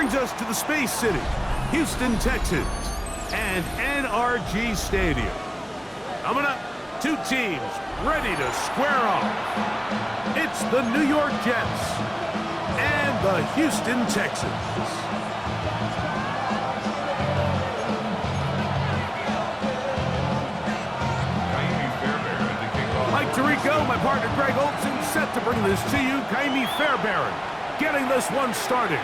brings us to the Space City, Houston, Texans, and NRG Stadium. Coming up, two teams ready to square off. It's the New York Jets and the Houston Texans. Mike Tirico, my partner Greg Olson, set to bring this to you. Kaimi Fairbairn getting this one started.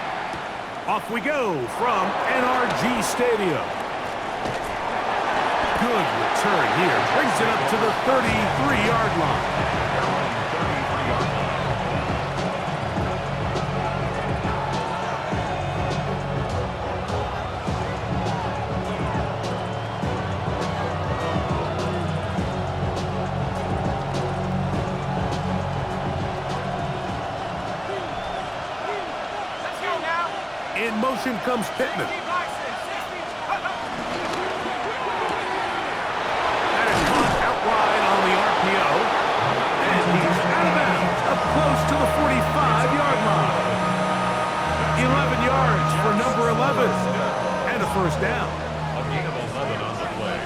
Off we go from NRG Stadium. Good return here. Brings it up to the 33-yard line. In motion comes Pittman. That is caught out wide on the RPO. And he's out of bounds, up close to the 45-yard line. 11 yards for number 11. And a first down. A gain of 11 on the play.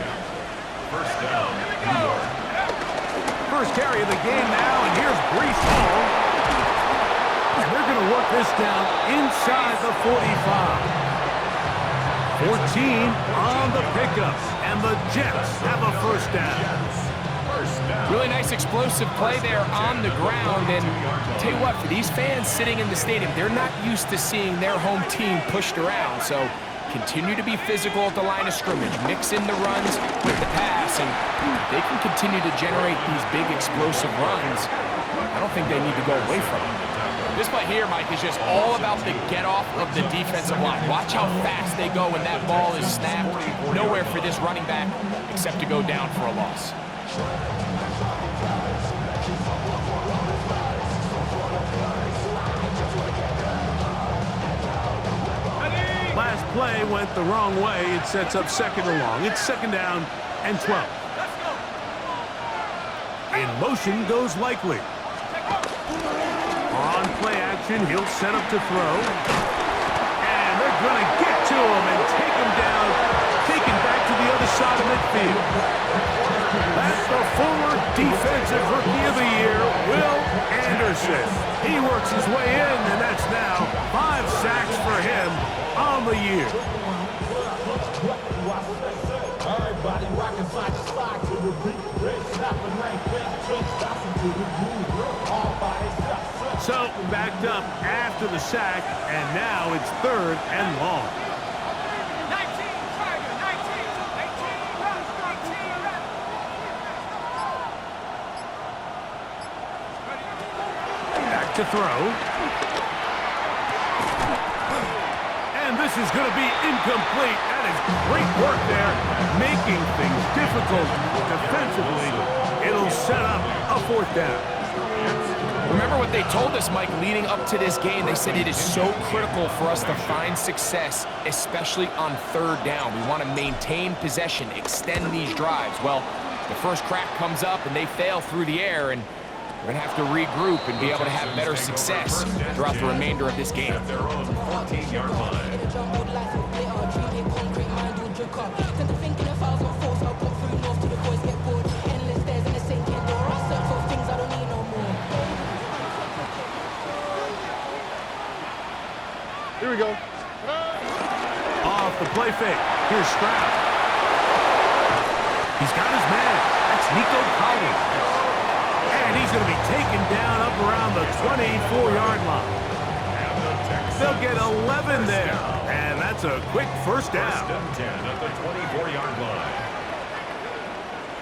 First down, New York. First carry of the game now, and here's Breece Hall. They're going to work this down inside the 45. 14 on the pickup, and the Jets have a first down. Really nice explosive play there on the ground. And tell you what, for these fans sitting in the stadium, they're not used to seeing their home team pushed around. So continue to be physical at the line of scrimmage. Mix in the runs with the pass, and they can continue to generate these big explosive runs. I don't think they need to go away from them. This play here, Mike, is just all about the get-off of the defensive line. Watch how fast they go when that ball is snapped. Nowhere for this running back except to go down for a loss. Last play went the wrong way. It sets up second and long. It's second down and 12. In motion goes Likely. On play action, he'll set up to throw. And they're going to get to him and take him down, taken back to the other side of midfield. That's the former Defensive Rookie of the Year, Will Anderson. He works his way in, and that's now 5 sacks for him on the year. Everybody rockin' side to side to the beat. Red snap and to the groove. All by itself. So, backed up after the sack, and now it's third and long. 19, Tiger, 19, 18, run, 19, run. Back to throw. And this is going to be incomplete. That is great work there, making things difficult defensively. It'll set up a fourth down. Remember what they told us, Mike, leading up to this game. They said it is so critical for us to find success, especially on third down. We want to maintain possession, extend these drives. Well, the first crack comes up, and they fail through the air, and we're going to have to regroup and be able to have better success throughout the remainder of this game. At their own 14-yard line. Here we go. Off the play fake. Here's Stroud. He's got his man. That's Nico Collins. And he's going to be taken down up around the 24-yard line. They'll get 11 there. And that's a quick first down. First and 10 at the 24-yard line.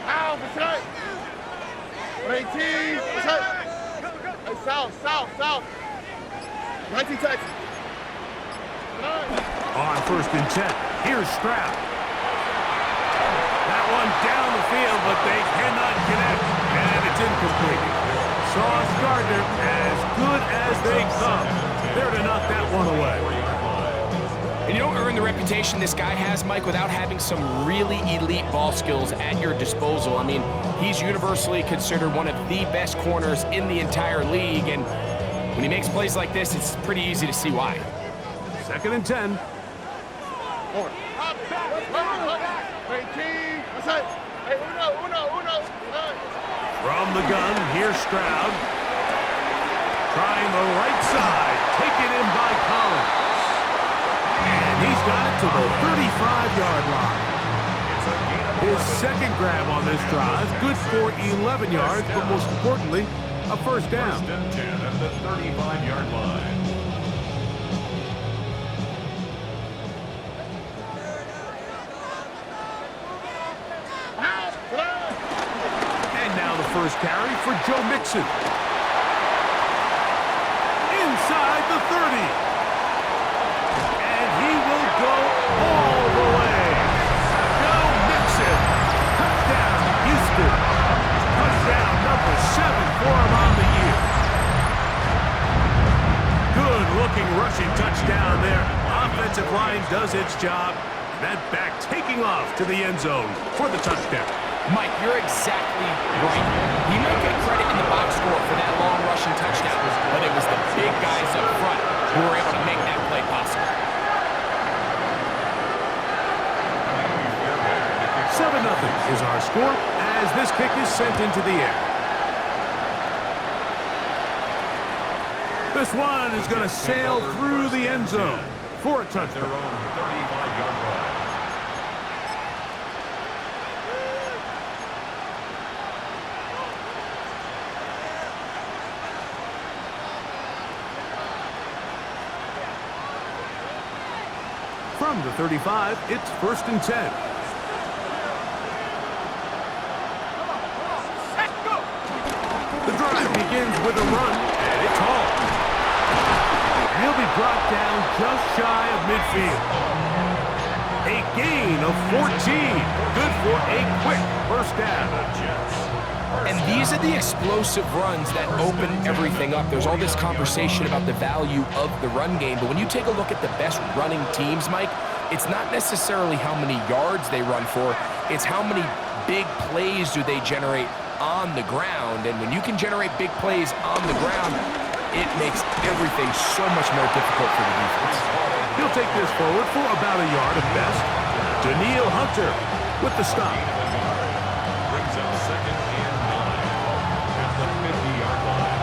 Ow, what's right? 18, what's right? Hey, south. 19 Texans. On first and 10, here's Stroud. That one down the field, but they cannot connect, and it's incomplete. Sauce Gardner, as good as they come. There to knock that one away. And you don't earn the reputation this guy has, Mike, without having some really elite ball skills at your disposal. I mean, he's universally considered one of the best corners in the entire league, and when he makes plays like this, it's pretty easy to see why. 2nd and 10. Over. 18. That's it. Hey, uno. From the gun, here's Stroud. Trying the right side. Taken in by Collins. And he's got it to the 35-yard line. His second grab on this drive. Good for 11 yards, but most importantly, a first down. 1st and 10 at the 35-yard line. And now the first carry for Joe Mixon. Inside the 30. And he will go all the way. Joe Mixon. Touchdown, Houston. Touchdown number 7 for him on the year. Good looking rushing touchdown there. Offensive line does its job. That back taking off to the end zone for the touchdown. Mike, you're exactly right. He might get credit in the box score for that long rushing touchdown, but it was the big guys up front who were able to make that play possible. 7-0 is our score as this kick is sent into the air. This one is going to sail through the end zone for a Their touchdown. own 35-yard line. From the 35, it's 1st and 10. The drive begins with a run, and it's hauled. He'll be brought down just shy of midfield. A gain of 14. Good for a quick first down. And these are the explosive runs that open everything up. There's all this conversation about the value of the run game, but when you take a look at the best running teams, Mike, it's not necessarily how many yards they run for, it's how many big plays do they generate on the ground. And when you can generate big plays on the ground, it makes everything so much more difficult for the defense. He'll take this forward for about a yard at best. Daniil Hunter with the stop. Brings up 2nd and 9 at the 50-yard line.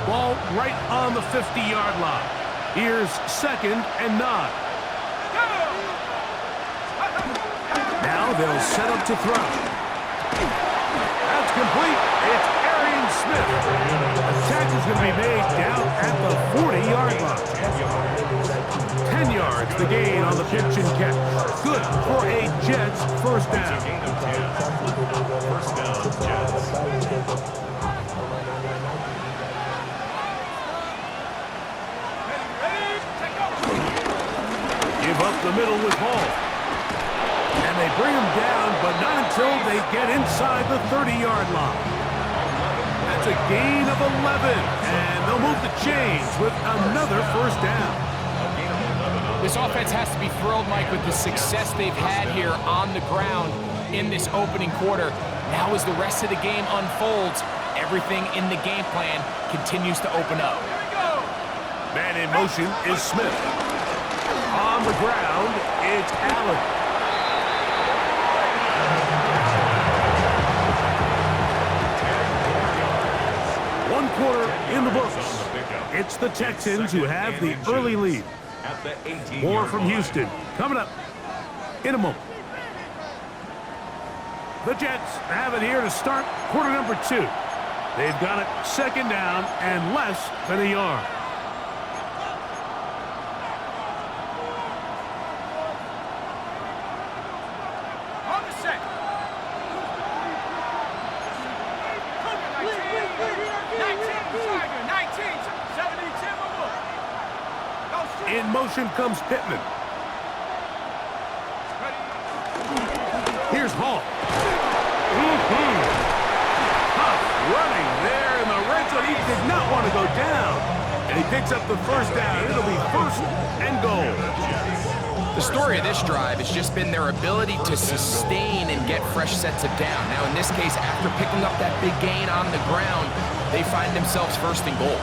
Ball right on the 50-yard line. Here's 2nd and 9. Now they'll set up to throw. That's complete. It's Arian Smith. The catch is going to be made down at the 40-yard line. 10 yards the gain on the pitch and catch. Good for a Jets first down. Gain of 10. First down, Jets. Give up the middle with Hall. And they bring him down, but not until they get inside the 30-yard line. That's a gain of 11, and they'll move the chains with another first down. This offense has to be thrilled, Mike, with the success they've had here on the ground in this opening quarter. Now as the rest of the game unfolds, everything in the game plan continues to open up. Man in motion is Smith. On the ground, it's Allen. One quarter in the books. It's the Texans who have the early lead. At the 18-yard More from line. Houston coming up in a moment. The Jets have it here to start quarter number 2. They've got it 2nd down and less than a yard. On the set. 19, In motion comes Pittman. Here's Hall. Tough running there in the red zone. He did not want to go down. And he picks up the first down. It'll be 1st and goal. The story of this drive has just been their ability to sustain and get fresh sets of down. Now, in this case, after picking up that big gain on the ground, they find themselves first and goal.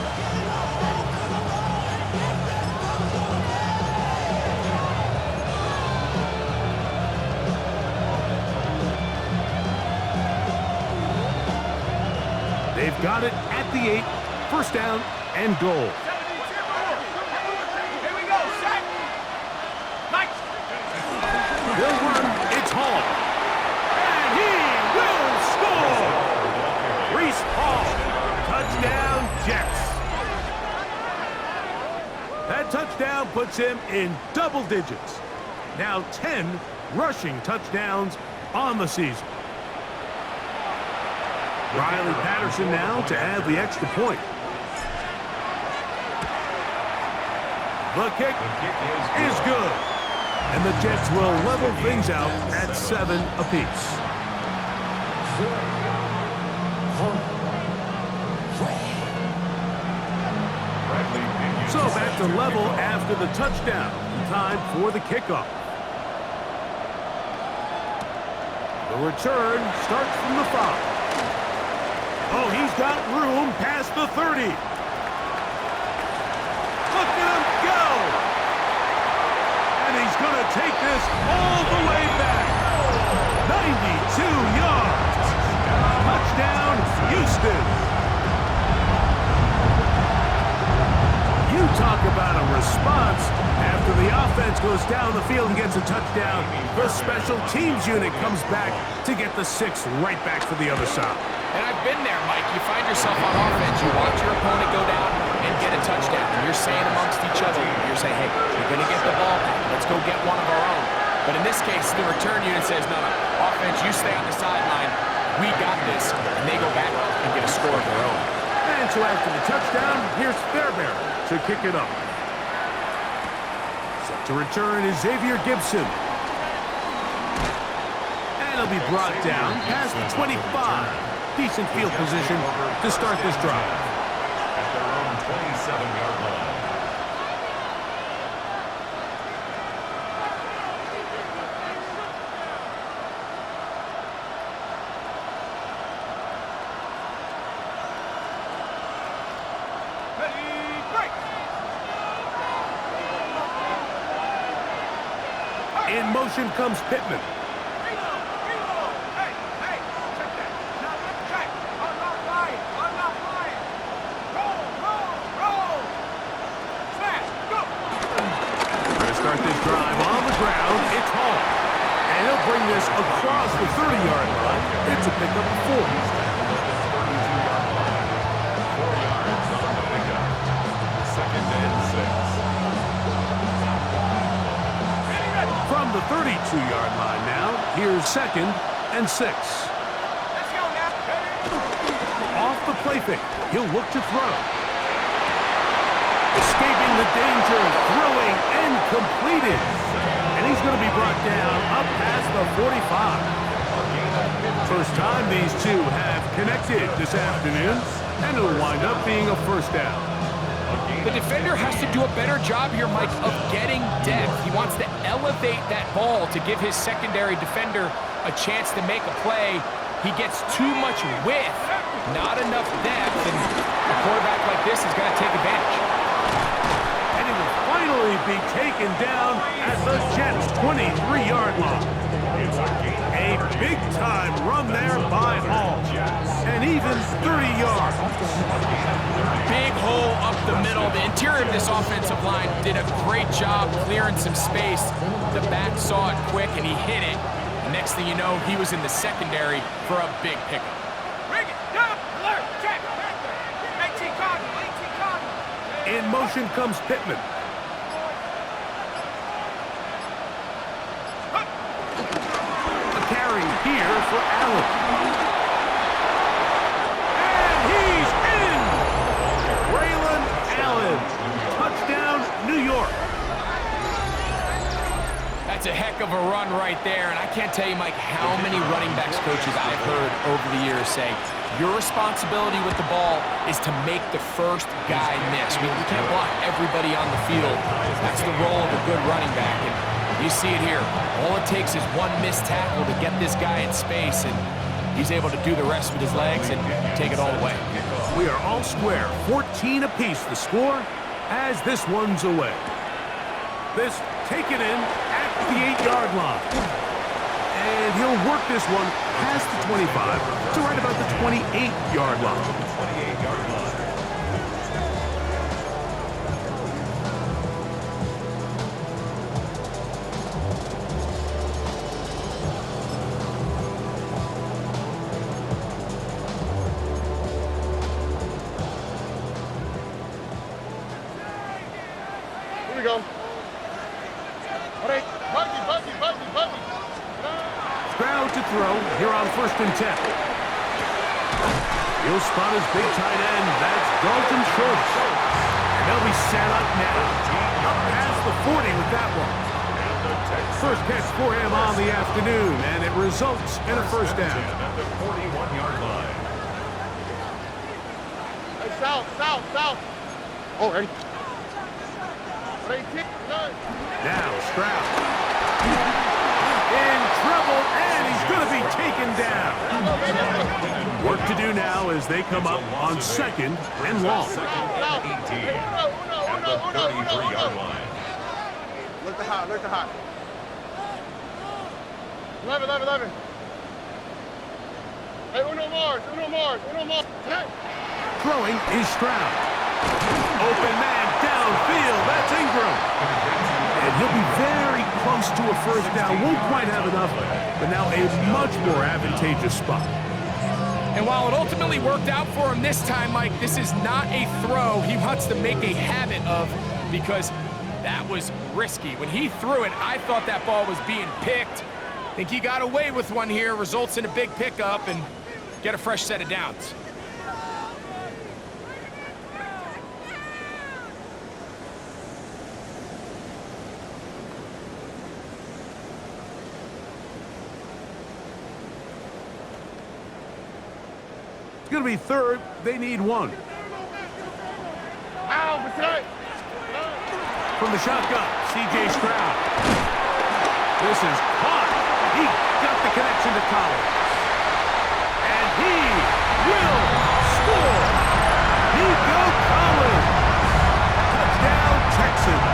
They've got it at the 8, first down and goal. Here we go, set. Nice. They'll run, it's Hall. And he will score! Reese Hall, touchdown Jets. That touchdown puts him in double digits. Now 10 rushing touchdowns on the season. Riley Patterson now to add the extra point. The kick is good. And the Jets will level things out at 7 apiece. So back to level after the touchdown. Time for the kickoff. The return starts from the 5. Oh, he's got room past the 30. Look at him go. And he's going to take this all the way back. 92 yards. Touchdown, Houston. You talk about a response. After the offense goes down the field and gets a touchdown, the special teams unit comes back to get the 6 right back for the other side. And I've been there, Mike. You find yourself on offense, you watch your opponent go down and get a touchdown. And you're saying amongst each other, you're saying, hey, we're going to get the ball back. Let's go get one of our own. But in this case, the return unit says, no, offense, you stay on the sideline. We got this. And they go back and get a score of their own. And so after the touchdown, here's Fairbairn to kick it up. Set to return is Xavier Gibson. And he'll be brought down past the 25. Decent field position to start this drive. At their own 27-yard line. Ready, break. In motion comes Pittman. Start this drive on the ground. It's Hall. And he'll bring this across the 30-yard line. It's a pickup of 4. 4 yards on the pickup. Second and 6. From the 32-yard line now, here's second and 6. Let's go now. Off the play fake, he'll look to throw. Escaping the danger, throwing, and completed. And he's going to be brought down up past the 45. First time these two have connected this afternoon, and it'll wind up being a first down. The defender has to do a better job here, Mike, of getting depth. He wants to elevate that ball to give his secondary defender a chance to make a play. He gets too much width, not enough depth, and a quarterback like this is going to take advantage. And he will finally be taken down at the Jets' 23-yard line. A big-time run there by Hall, and even 30 yards. Big hole up the middle. The interior of this offensive line did a great job clearing some space. The back saw it quick, and he hit it. Next thing you know, he was in the secondary for a big pickup. Bring it down, alert, check, 18 Cardinal, 18 Cardinal. In motion comes Pittman. A carry here for Allen. And he's in! Braylon Allen. Touchdown, New York. That's a heck of a run right there, and I can't tell you, Mike, how many running backs coaches I've heard over the years say, your responsibility with the ball is to make the first guy miss. We can't block everybody on the field. That's the role of a good running back. And You see it here. All it takes is one missed tackle to get this guy in space, and he's able to do the rest with his legs and take it all away. We are all square, 14 apiece the score as this one's away. This taken in at the 8-yard line. And he'll work this one past the 25 to right about the 28-yard line. 28-yard line. Here we go. All right. Buggy. Stroud to throw here on 1st and 10. He'll spot his big tight end. That's Dalton Schultz. And they'll be set up now. Up past the 40 with that one. First catch for him on the afternoon, and it results in a first down. At the 41-yard line. Hey, south. Oh, ready. Now Stroud in trouble, and he's going to be taken down. Work to do now as they come up on 2nd and long. At the 33-yard line. Look the hot. 11. Hey, uno more. Hey. Throwing is Stroud. Open man downfield. That's Ingram. And he'll be very close to a first down. Won't quite have enough, but now a much more advantageous spot. And while it ultimately worked out for him this time, Mike, this is not a throw he wants to make a habit of, because that was risky. When he threw it, I thought that ball was being picked. I think he got away with one here, results in a big pickup, and get a fresh set of downs. It's going to be 3rd. They need 1. From the shotgun, C.J. Stroud. This is caught. He got the connection to Collins. And he will score. Nico Collins. Touchdown, Texans.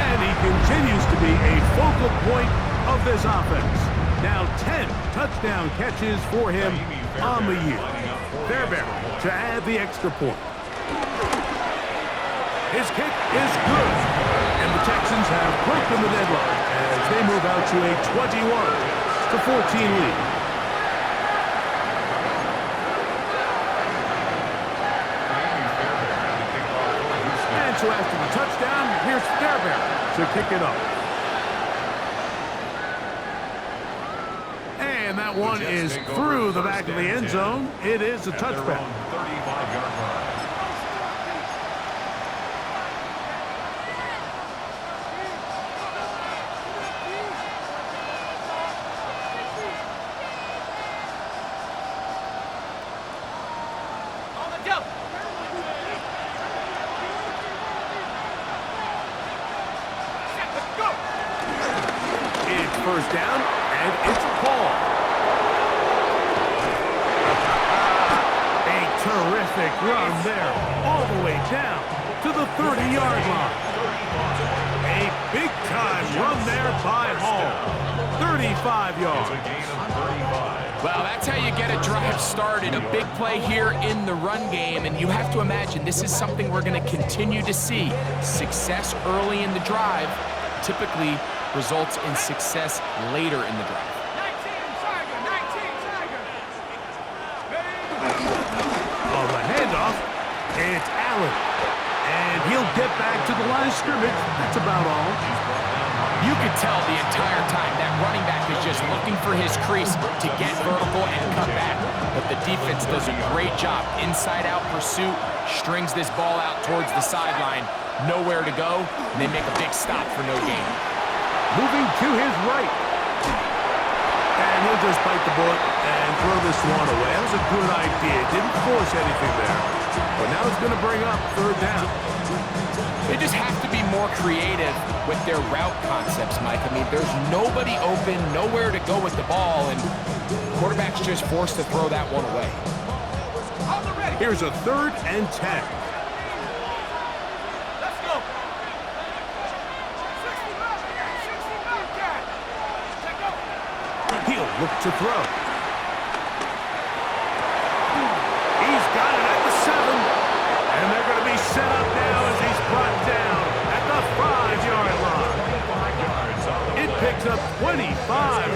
And he continues to be a focal point of this offense. Now 10 touchdown catches for him on the year. Fairbairn to add the extra point. His kick is good. And the Texans have broken the deadlock as they move out to a 21-14 lead. And so after the touchdown, here's Fairbairn to kick it up. And that one is through the back of the end zone. It is a touchback. 35-yard line. On the jump. Set, let's go. It's first down, and it's called. A terrific run there, all the way down to the 30-yard line. A big-time run there by Hall. 35 yards. It's a gain of 35. Well, that's how you get a drive started. A big play here in the run game, and you have to imagine this is something we're going to continue to see. Success early in the drive typically results in success later in the drive. 19 Tiger. On the handoff, it's Allen. And he'll get back to the line of scrimmage. That's about all. You could tell the entire time that running back is just looking for his crease to get vertical and cut back. But the defense does a great job. Inside-out pursuit, strings this ball out towards the sideline. Nowhere to go, and they make a big stop for no gain. Moving to his right. And he'll just bite the bullet and throw this one away. That was a good idea. Didn't force anything there. But now it's going to bring up 3rd down. They just have to be more creative with their route concepts, Mike. I mean, there's nobody open, nowhere to go with the ball, and quarterback's just forced to throw that one away. Here's a 3rd and 10. Let's go. 60 guy. Check out. He'll look to throw. He's got it at the 7. And they're going to be set up now as he's brought down at the 5-yard line. It picks up 25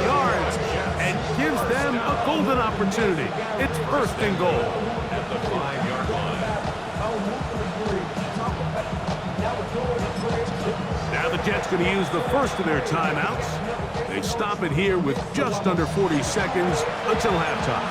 yards and gives them a golden opportunity. It's 1st and goal. At the 5-yard line. Now the Jets going to use the first of their timeouts. They stop it here with just under 40 seconds until halftime.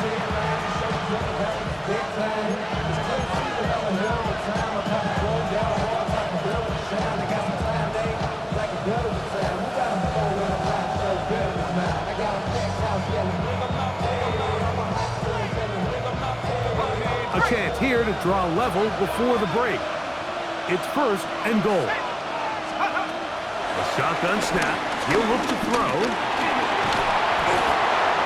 A chance here to draw level before the break. It's 1st and goal. A shotgun snap. He'll look to throw.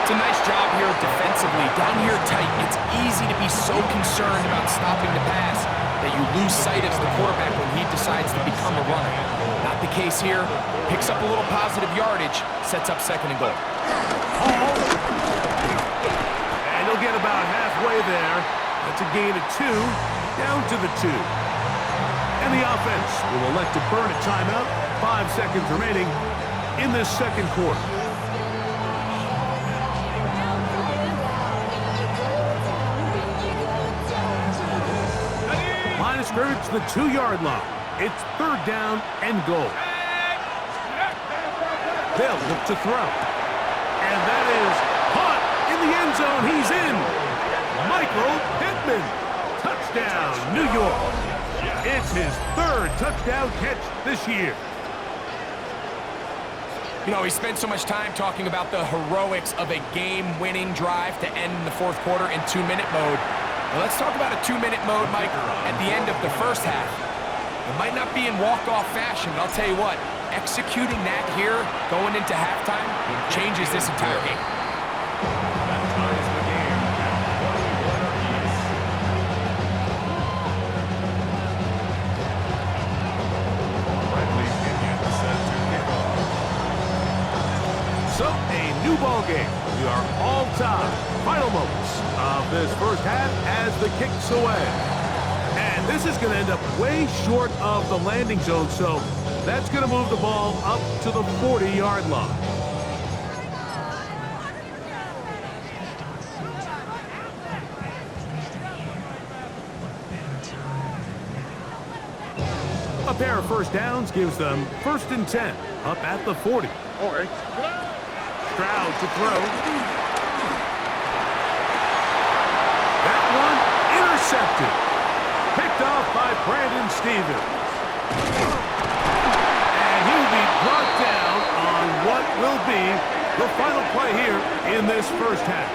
It's a nice job here defensively. Down here tight, it's easy to be so concerned about stopping the pass that you lose sight of the quarterback when he decides to become a runner. Not the case here. Picks up a little positive yardage, sets up 2nd and goal. And he'll get about halfway there. That's a gain of 2, down to the 2. And the offense will elect to burn a timeout. 5 seconds remaining in this 2nd quarter. Line of scrimmage to the 2-yard line. It's 3rd down and goal. They'll look to throw. And that is caught in the end zone. He's in. Michael Pittman. Touchdown, New York. It's his 3rd touchdown catch this year. You know, he spent so much time talking about the heroics of a game-winning drive to end the 4th quarter in 2-minute mode. Well, let's talk about a 2-minute mode, Mike, at the end of the 1st half. It might not be in walk-off fashion, but I'll tell you what, executing that here, going into halftime, changes this entire game. That ties the game at 21 apiece. Bradley Pinion set to kick off. So, a new ball game. We are all tied. Final moments of this 1st half as the kick's away. And this is going to end up way short of the landing zone, so that's going to move the ball up to the 40-yard line. A pair of 1st downs gives them 1st and 10, up at the 40. Stroud to throw. That one intercepted. Picked off by Brandon Stevens. And he'll be brought down on what will be the final play here in this 1st half.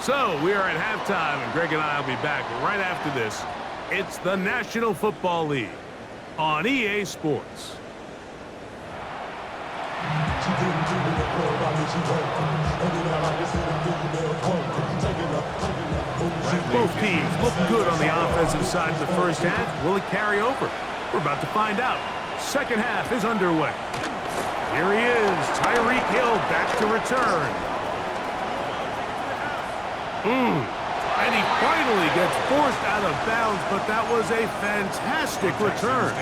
So we are at halftime, and Greg and I will be back right after this. It's the National Football League on EA Sports. Both teams look good on the offensive side of the 1st half. Will it carry over? We're about to find out. 2nd half is underway. Here he is, Tyreek Hill back to return. And he finally gets forced out of bounds, but that was a fantastic return.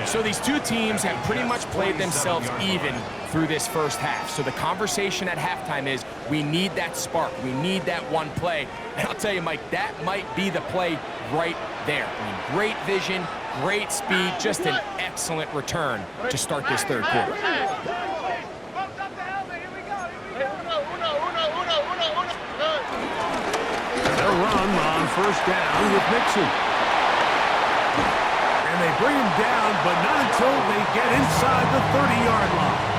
So these two teams have pretty much played themselves even through this 1st half. So the conversation at halftime is, we need that spark. We need that one play. And I'll tell you, Mike, that might be the play right there. I mean, great vision, great speed, just an excellent return to start this 3rd quarter. They'll run on 1st down with Mixon. And they bring him down, but not until they get inside the 30-yard line.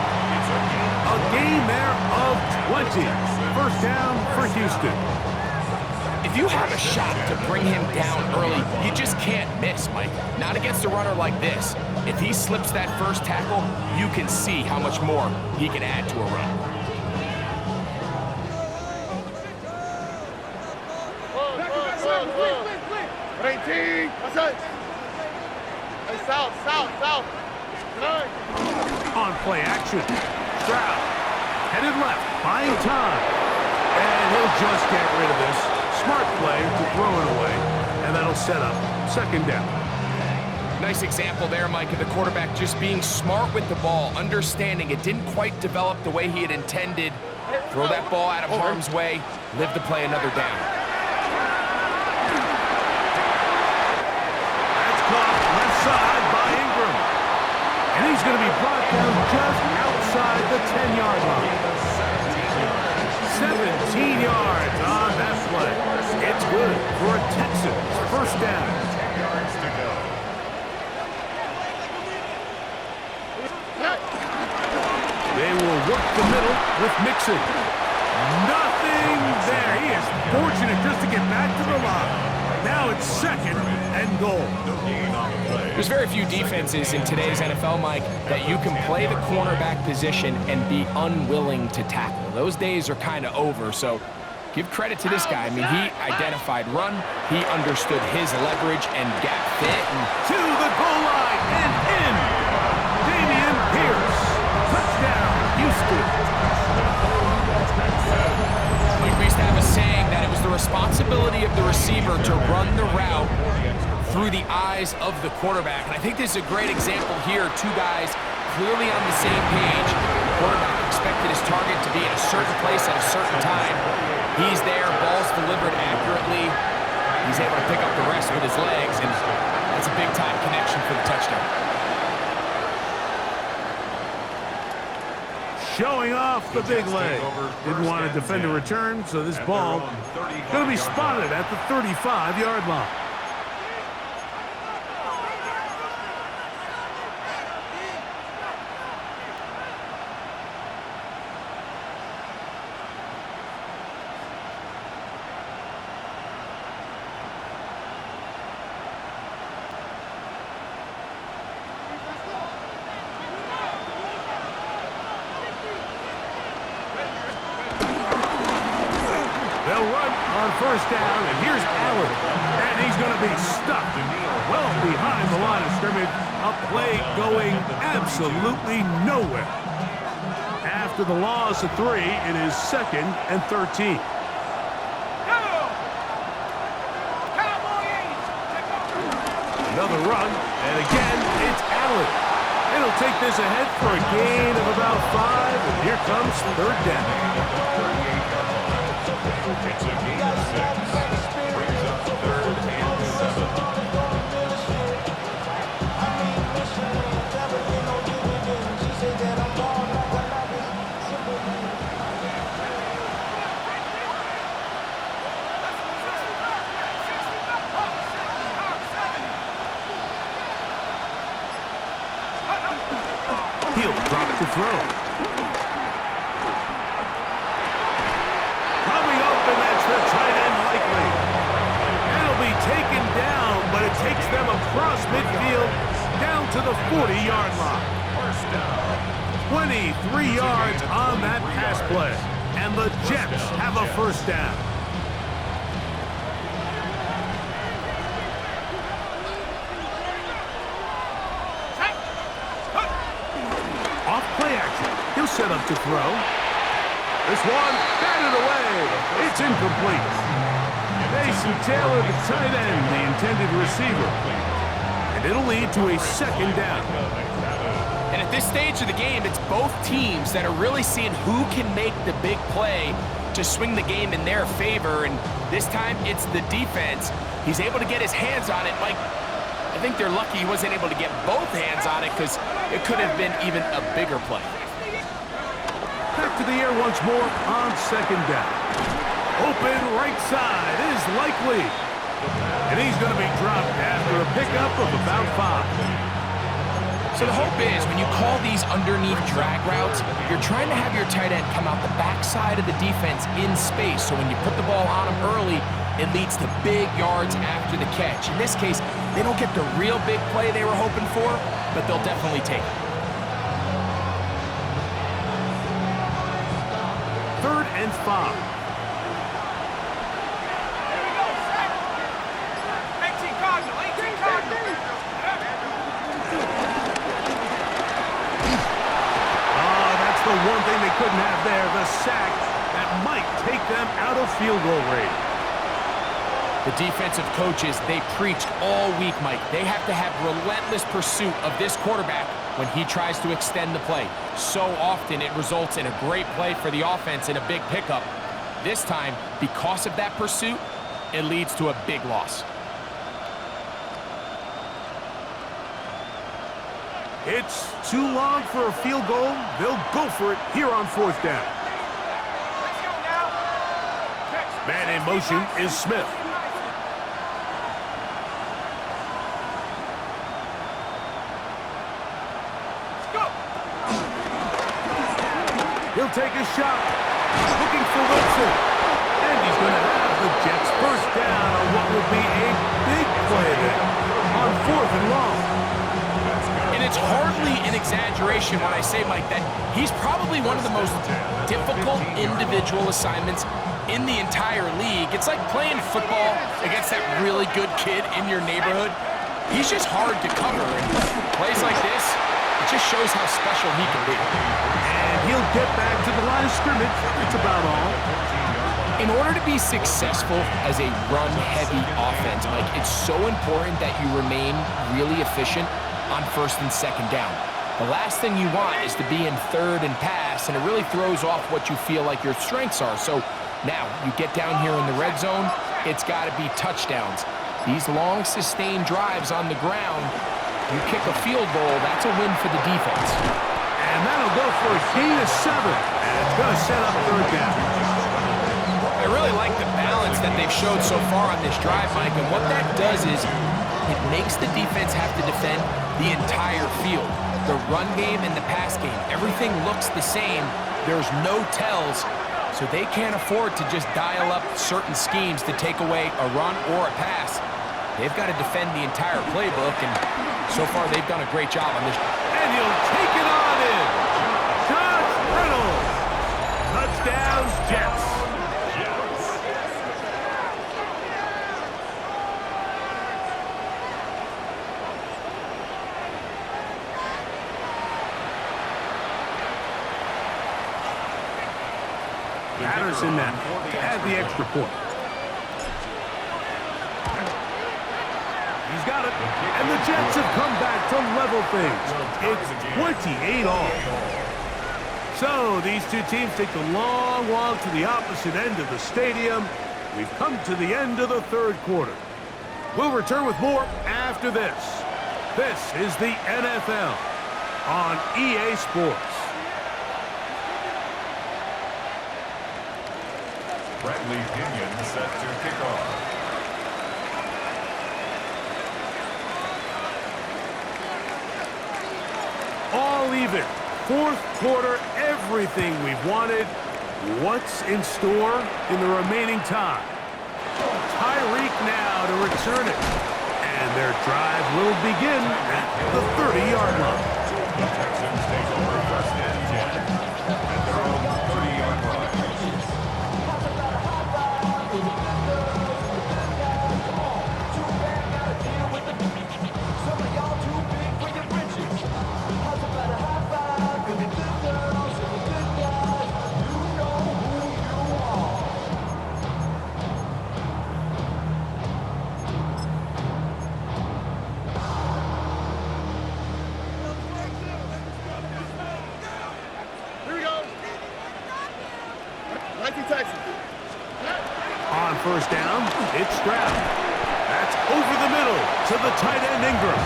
A gain there of 20. First down for Houston. If you have a shot to bring him down early, you just can't miss, Mike. Not against a runner like this. If he slips that first tackle, you can see how much more he can add to a run. That's it. Hey, south. On play action. Stroud headed left, buying time. And he'll just get rid of this. Smart play to throw it away. And that'll set up second down. Nice example there, Mike, of the quarterback just being smart with the ball, understanding it didn't quite develop the way he had intended. Throw that ball out of harm's way, live to play another down. That's caught left side by Ingram. And he's going to be brought down just outside the 10-yard line. 17 yards on that play. It's good for a Texans first down. 10 yards to go. They will work the middle with Mixon. Nothing there. He is fortunate just to get back to the line. Now it's second and goal. There's very few defenses in today's NFL, Mike, that you can play the cornerback position and be unwilling to tackle. Those days are kind of over, so give credit to this guy. I mean, he identified run, he understood his leverage and gap fit. And to the goal line and in. Damian Pierce. Touchdown, Houston. Like we used to have a saying that it was the responsibility of the receiver to run the route through the eyes of the quarterback. And I think this is a great example here. Two guys clearly on the same page. The quarterback expected his target to be in a certain place at a certain time. He's there, ball's delivered accurately. He's able to pick up the rest with his legs, and that's a big-time connection for the touchdown. Showing off the big leg. Didn't want to defend a return, so this ball going to be spotted at the 35-yard line. They'll run on first down, and here's Allen. And he's going to be stuck well behind the line of scrimmage. A play going absolutely nowhere. After the loss of 3, it is second and 13. Another run, and again, it's Allen. And he'll take this ahead for a gain of about 5, and here comes third down. It's a gain of 6. Brings up third and 7. He'll drop to throw. Coming up, and that's the tight end likely. It'll be taken down, but it takes them across midfield down to the 40-yard line. First down. 23 yards on that pass play. And the Jets have a first down. Off play action. He'll set up to throw. This one, batted away. It's incomplete. Mason Taylor, the tight end, the intended receiver. And it'll lead to a second down. And at this stage of the game, it's both teams that are really seeing who can make the big play to swing the game in their favor. And this time, it's the defense. He's able to get his hands on it. Like, I think they're lucky he wasn't able to get both hands on it because it could have been even a bigger play. Back to the air once more on second down. Open right side is likely. And he's going to be dropped after a pickup of about 5. So So the hope is when you call these underneath drag routes, you're trying to have your tight end come out the backside of the defense in space. So when you put the ball on him early, it leads to big yards after the catch. In this case, they don't get the real big play they were hoping for, but they'll definitely take it. 3rd and 5. Here we go, set. 18 Cardinal, 18 Cardinal. That's the one thing they couldn't have there, the sack that might take them out of field goal range. The defensive coaches, they preached all week, Mike. They have to have relentless pursuit of this quarterback when he tries to extend the play. So often it results in a great play for the offense and a big pickup. This time, because of that pursuit, it leads to a big loss. It's too long for a field goal. They'll go for it here on 4th down. Let's go now. Man in motion is Smith. He'll take a shot, looking for Wilson. And he's going to have the Jets first down on what will be a big play there on 4th and long. And it's hardly an exaggeration when I say, Mike, that he's probably one of the most difficult individual assignments in the entire league. It's like playing football against that really good kid in your neighborhood. He's just hard to cover. And plays like this, it just shows how special he can be. And he'll get back to the line of scrimmage. That's about all. In order to be successful as a run-heavy offense, Mike, it's so important that you remain really efficient on 1st and 2nd down. The last thing you want is to be in 3rd and pass, and it really throws off what you feel like your strengths are. So now you get down here in the red zone, it's got to be touchdowns. These long, sustained drives on the ground, you kick a field goal, that's a win for the defense. And that'll go for a gain of 7. And it's going to set up 3rd down. I really like the balance that they've showed so far on this drive, Mike, and what that does is it makes the defense have to defend the entire field. The run game and the pass game, everything looks the same. There's no tells, so they can't afford to just dial up certain schemes to take away a run or a pass. They've got to defend the entire playbook, and so far they've done a great job on this. And he'll take it on in. Josh Reynolds. Touchdown, Jets. Patterson now to add the extra point. He's got it. And the Jets have come back to level things. It's 28 all. So these two teams take the long walk to the opposite end of the stadium. We've come to the end of the 3rd quarter. We'll return with more after this. This is the NFL on EA Sports. Bradley Pinion set to kick off. All even. 4th quarter, everything we've wanted. What's in store in the remaining time? Tyreek now to return it. And their drive will begin at the 30-yard line. The Texans take over 1st and 10 at their own 30-yard line. On 1st down, it's Stroud. That's over the middle to the tight end Ingram.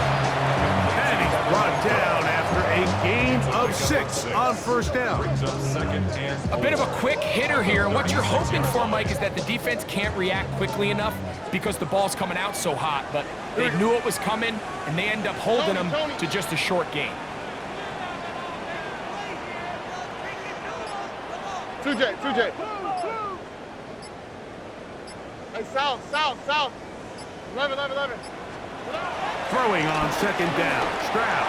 And he's brought down after a gain of 6 on 1st down. Brings up 2nd and A bit of a quick hitter here, and what you're hoping for, Mike, is that the defense can't react quickly enough because the ball's coming out so hot, but they knew it was coming, and they end up holding them to just a short gain. 2J. Hey, south. 11. Throwing on second down. Stroud.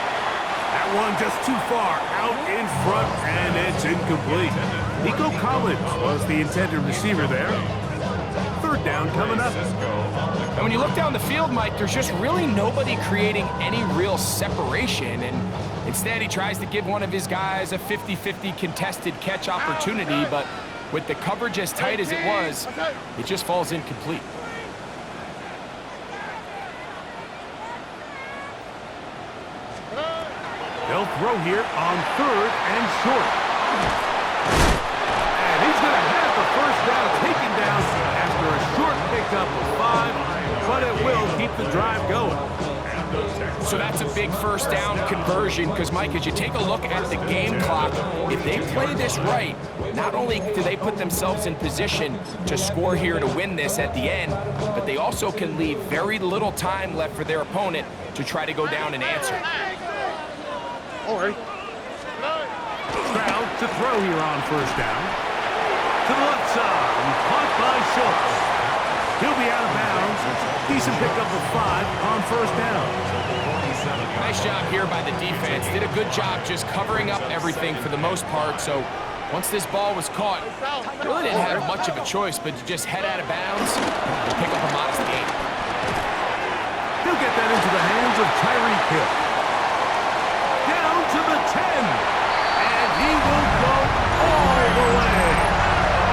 That one just too far out in front, and it's incomplete. Nico Collins was the intended receiver there. Third down coming up. And when you look down the field, Mike, there's just really nobody creating any real separation. And instead, he tries to give one of his guys a 50-50 contested catch opportunity. But with the coverage as tight as it was, it just falls incomplete. They'll throw here on third and short. And he's going to have the first down taken down after a short pickup of 5, but it will keep the drive going. So that's a big first down conversion because, Mike, as you take a look at the game clock, if they play this right, not only do they put themselves in position to score here to win this at the end, but they also can leave very little time left for their opponent to try to go down and answer. All right. Stroud to throw here on first down. To the left side, and caught by Schultz. He'll be out of bounds. Decent pickup of 5 on first down. Nice job here by the defense. Did a good job just covering up everything for the most part. So once this ball was caught, they really didn't have much of a choice but to just head out of bounds and pick up a modest gain. He'll get that into the hands of Tyreek Hill. Down to the 10. And he will go all the way.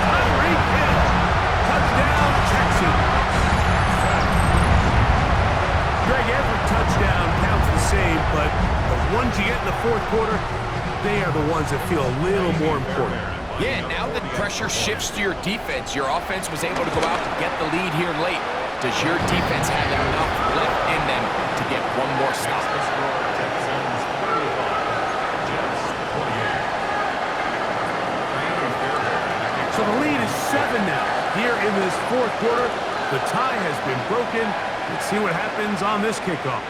Tyreek Hill. Touchdown, Texans. Greg, every touchdown counts the same, but the ones you get in the fourth quarter, they are the ones that feel a little more important. Yeah, now that pressure shifts to your defense, your offense was able to go out and get the lead here late. Does your defense have enough lift in them to get one more stop? So the lead is 7 now. Here in this fourth quarter, the tie has been broken. Let's see what happens on this kickoff.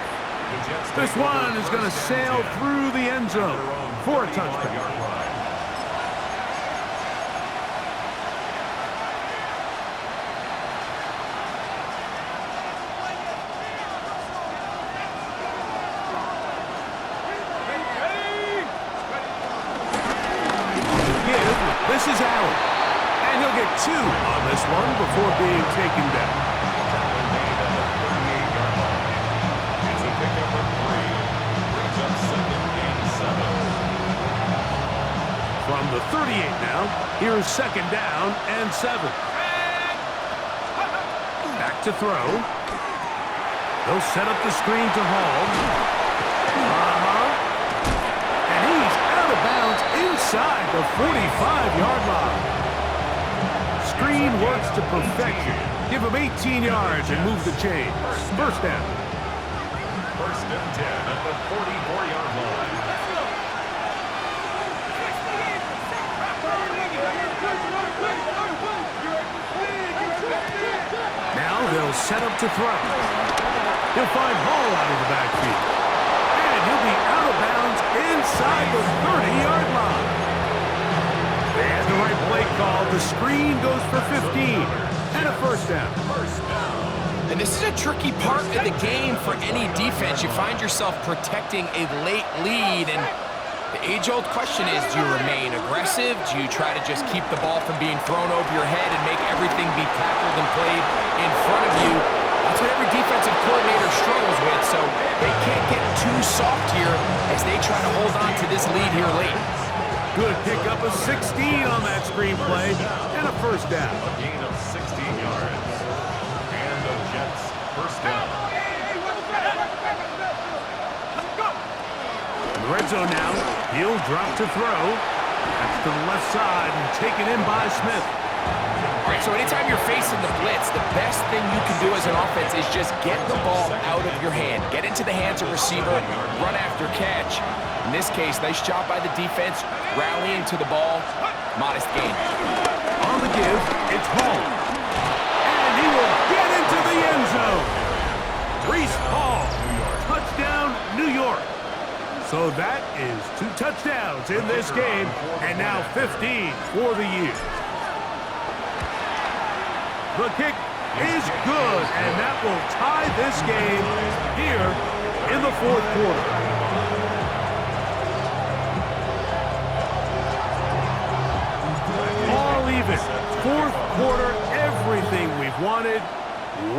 This one is going to sail through the end zone for a touchdown. This is Allen, and he'll get 2 on this one before being taken down. It's a pickup of 3. Brings up second and 7. From the 38 now, here's second down and 7. Back to throw. They'll set up the screen to Hall. And he's out of bounds inside the 45-yard line. Screen works to perfection. Give him 18 yards and move the chains. First down. First and 10 at the 44-yard line. Now they'll set up to throw. He'll find Hall out of the backfield. And he'll be out of bounds inside the 30-yard line. They had the right play call. The screen goes for 15. And a first down. And this is a tricky part of the game for any defense. You find yourself protecting a late lead, and the age-old question is, do you remain aggressive? Do you try to just keep the ball from being thrown over your head and make everything be tackled and played in front of you? That's what every defensive coordinator struggles with, so they can't get too soft here as they try to hold on to this lead here late. Good pickup of 16 on that screen play, and a first down. A gain of 16 yards. And the Jets first down. In the red zone now, he'll drop to throw. That's to the left side and taken in by Smith. All right, so anytime you're facing the blitz, the best thing you can do as an offense is just get the ball out of your hand. Get into the hands of receiver, run after catch. In this case, nice job by the defense, rallying to the ball. Modest gain. On the give, it's Hall. And he will get into the end zone. Breece Hall, touchdown, New York. So that is 2 touchdowns in this game, and now 15 for the year. The kick is good, and that will tie this game here in the 4th quarter. All even. 4th quarter, everything we've wanted.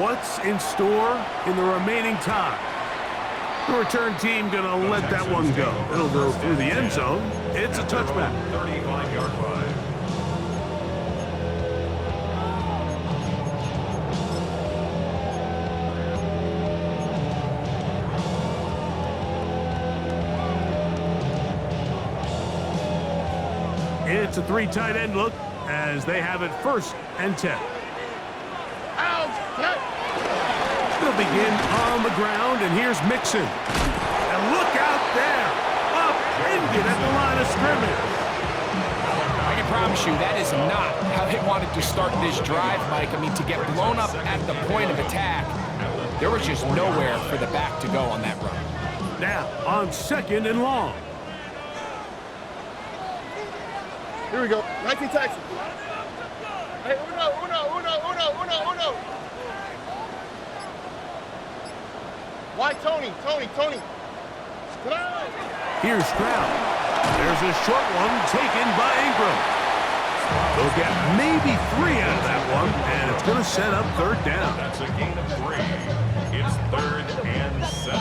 What's in store in the remaining time? The return team going to let that one go. It'll go through the end zone. It's a touchback. 35-yard line. It's a 3 tight end look as they have it 1st and 10. They'll begin on the ground, and here's Mixon. And look out there, upended at the line of scrimmage. I can promise you that is not how they wanted to start this drive, Mike. I mean, to get blown up at the point of attack, there was just nowhere for the back to go on that run. Now, on 2nd and long. Here we go. 19 Texans. Hey, uno. Why Tony? Here's Stroud. There's a short one taken by Ingram. They'll get maybe 3 out of that one, and it's going to set up 3rd down. That's a gain of 3. It's 3rd and 7.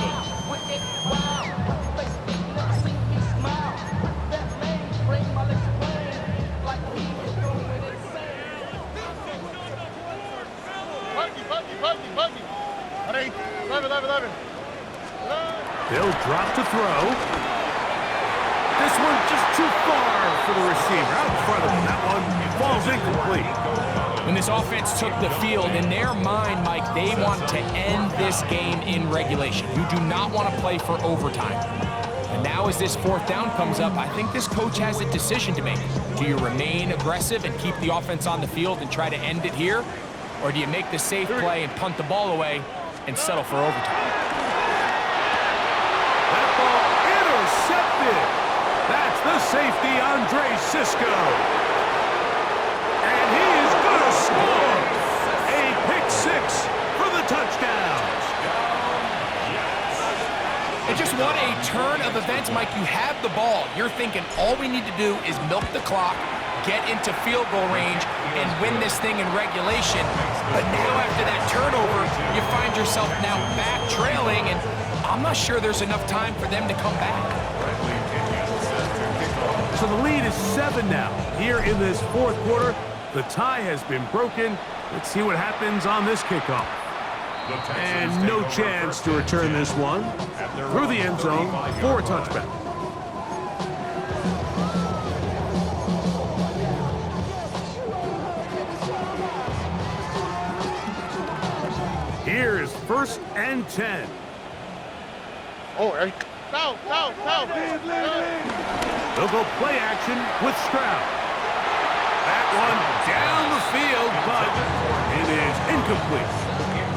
Buggy. 11. They'll drop to throw. This one just too far for the receiver. Out in front of him. That one falls incomplete. When this offense took the field, in their mind, Mike, they want to end this game in regulation. You do not want to play for overtime. And now as this 4th down comes up, I think this coach has a decision to make. Do you remain aggressive and keep the offense on the field and try to end it here? Or do you make the safe play and punt the ball away and settle for overtime? That ball intercepted. That's the safety, Andre Sisco. And he is going to score. A pick 6 for the touchdown. And just what a turn of events, Mike. You have the ball. You're thinking all we need to do is milk the clock, get into field goal range, and win this thing in regulation. But now after that turnover, you find yourself now back trailing, and I'm not sure there's enough time for them to come back. So the lead is 7 now. Here in this 4th quarter, the tie has been broken. Let's see what happens on this kickoff. And no chance to return this one through the end zone for a touchback. Here's 1st and 10. Foul. They'll go play action with Stroud. That one down the field, but it is incomplete.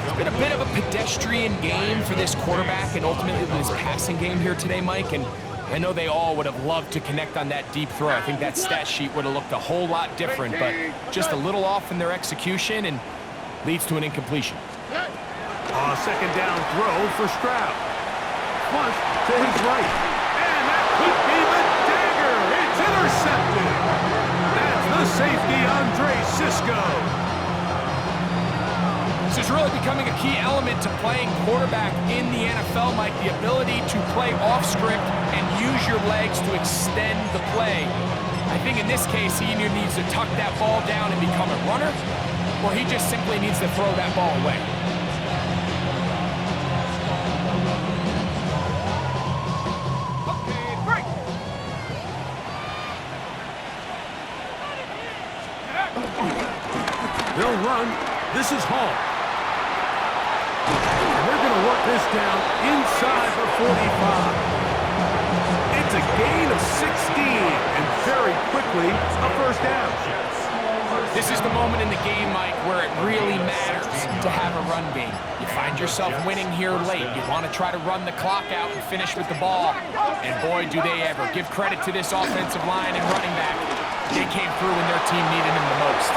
It's been a bit of a pedestrian game for this quarterback and ultimately this passing game here today, Mike. And I know they all would have loved to connect on that deep throw. I think that stat sheet would have looked a whole lot different, but just a little off in their execution and leads to an incompletion. A 2nd down throw for Stroud. Flush to his right. And that could be the dagger. It's intercepted. That's the safety, Andre Sisco. This is really becoming a key element to playing quarterback in the NFL, Mike, the ability to play off script and use your legs to extend the play. I think in this case, he either needs to tuck that ball down and become a runner, or he just simply needs to throw that ball away. They'll run. This is Hall. And they're going to work this down inside the 45. It's a gain of 16, and very quickly, a 1st down. This is the moment in the game, Mike, where it really matters to have a run game. You find yourself winning here late. You want to try to run the clock out and finish with the ball. And boy, do they ever. Give credit to this offensive line and running back. They came through when their team needed them the most.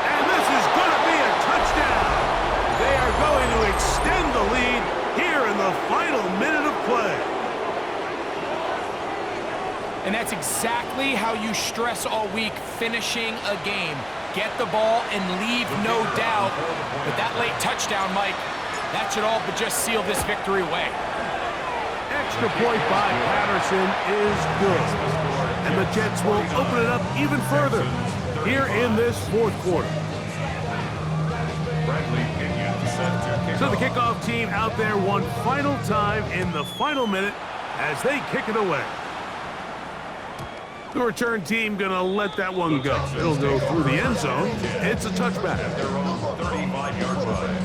And this is going to be a touchdown. They are going to extend the lead here in the final minute of play. And that's exactly how you stress all week, finishing a game. Get the ball and leave no doubt. But that late touchdown, Mike, that should all but just seal this victory away. Extra point by Patterson is good. And the Jets will open it up even further here in this fourth quarter. So the kickoff team out there one final time in the final minute as they kick it away. The return team going to let that one go. It'll go through the end zone. It's a touchback. At their own 35-yard line.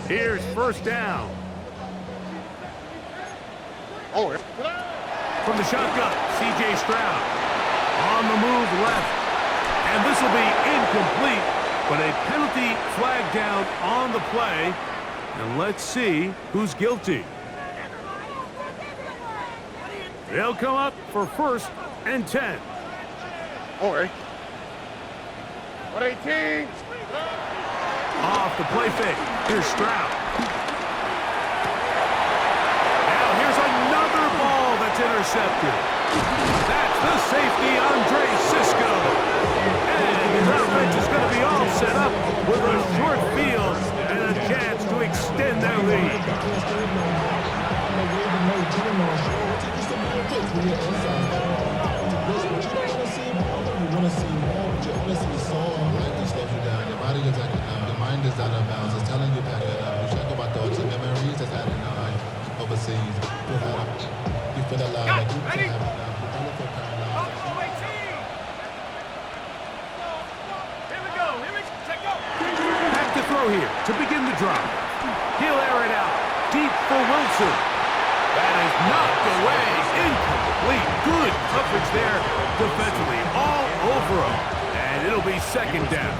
Here's first down. From the shotgun, C.J. Stroud. On the move left. And this will be incomplete, but a penalty flag down on the play. And let's see who's guilty. They'll come up for 1st and 10. All right. 118. Off the play fake. Here's Stroud. Now here's another ball that's intercepted. That's the safety, Andre Cisco. And his offense is going to be all set up with a short field and a chance to extend their lead. Your mind is out of bounds. It's telling you that you check about thoughts and memories that's happening overseas. You feel alive. Like you ready? have Here we go. Check go. Back to throw here to begin the drive. He'll air it out deep for Wilson. That is knocked away. Incomplete. Good coverage there defensively. All over him. And it'll be second down.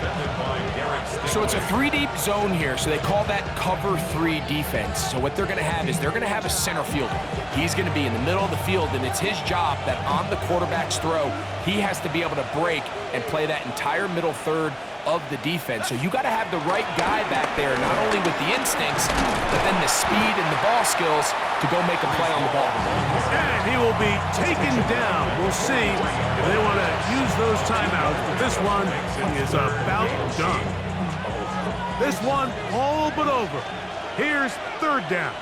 So it's a 3-deep zone here, so they call that cover 3 defense. So what they're going to have is they're going to have a center fielder. He's going to be in the middle of the field, and it's his job that on the quarterback's throw, he has to be able to break and play that entire middle third of the defense. So you got to have the right guy back there, not only with the instincts, but then the speed and the ball skills to go make a play on the ball. And he will be taken down. We'll see if they want to use those timeouts. But this one is about done. This one all but over. Here's third down.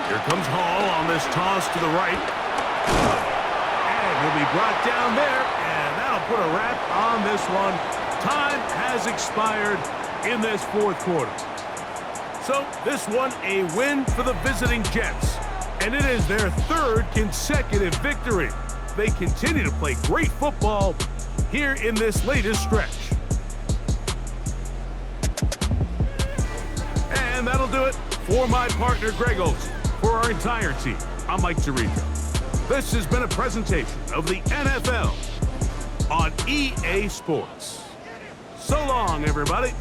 Here comes Hall on this toss to the right. And he'll be brought down there, and that'll put a wrap on this one. Time has expired in this fourth quarter. So this one a win for the visiting Jets. And it is their 3rd consecutive victory. They continue to play great football here in this latest stretch. And that'll do it for my partner, Greg Olson. For our entire team, I'm Mike Tirico. This has been a presentation of the NFL on EA Sports. So long, everybody.